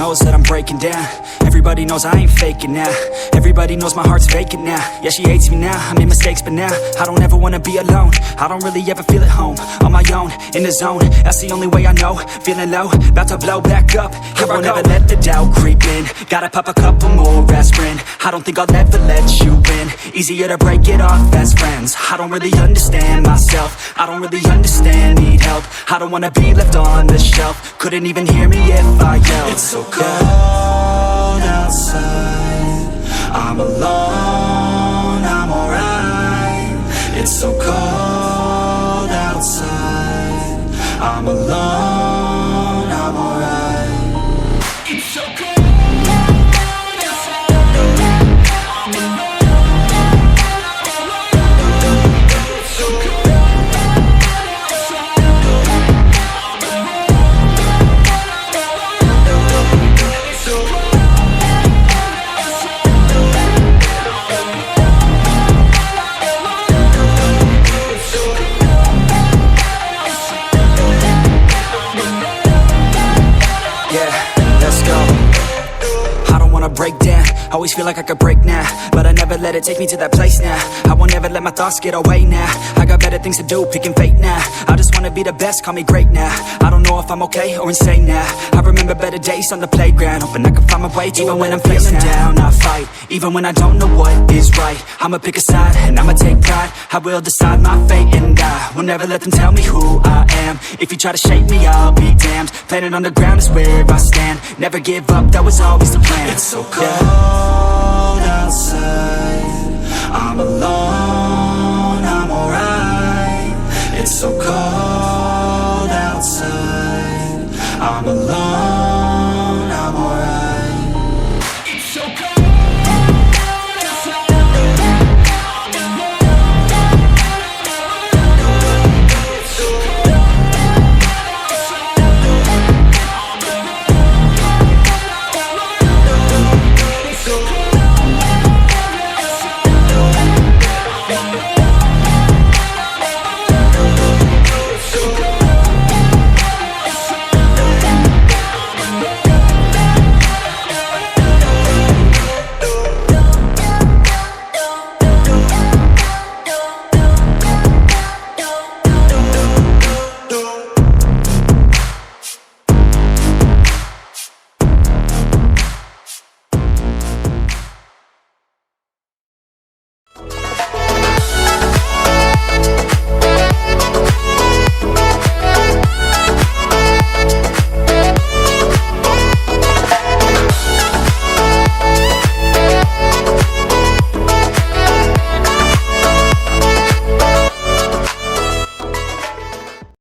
knows that I'm breaking down. Everybody knows I ain't faking now. Everybody knows my heart's vacant now. Yeah, she hates me now, I made mistakes but now I don't ever wanna be alone. I don't really ever feel at home. On my own, in the zone, that's the only way I know. Feeling low, about to blow back up. Here I won't ever let the doubt creep in. Gotta pop a couple more aspirin. I don't think I'll ever let you in. Easier to break it off as friends. I don't really understand myself. I don't really understand, need help. I don't wanna be left on the shelf. Couldn't even hear me if I yelled. It's so cold outside, I'm alone, I'm alright. It's so cold outside, I'm alone, I'm alright. It's so cold. Break down, always feel like I could break now, but I never let it take me to that place now. I won't ever let my thoughts get away now. I got better things to do, picking fate now. I just wanna be the best, call me great now. I don't know if I'm okay or insane now. I remember better days on the playground, hoping I can find my way to even when I'm feeling down, I fight, even when I don't know what is right. I'ma pick a side, and I'ma take pride. I will decide my fate, and I will never let them tell me who I am. If you try to shape me, I'll be damned. Planet on the ground is where I stand. Never give up, that was always the plan. It's so cold outside, I'm alone, I'm alright. It's so cold outside, I'm alone.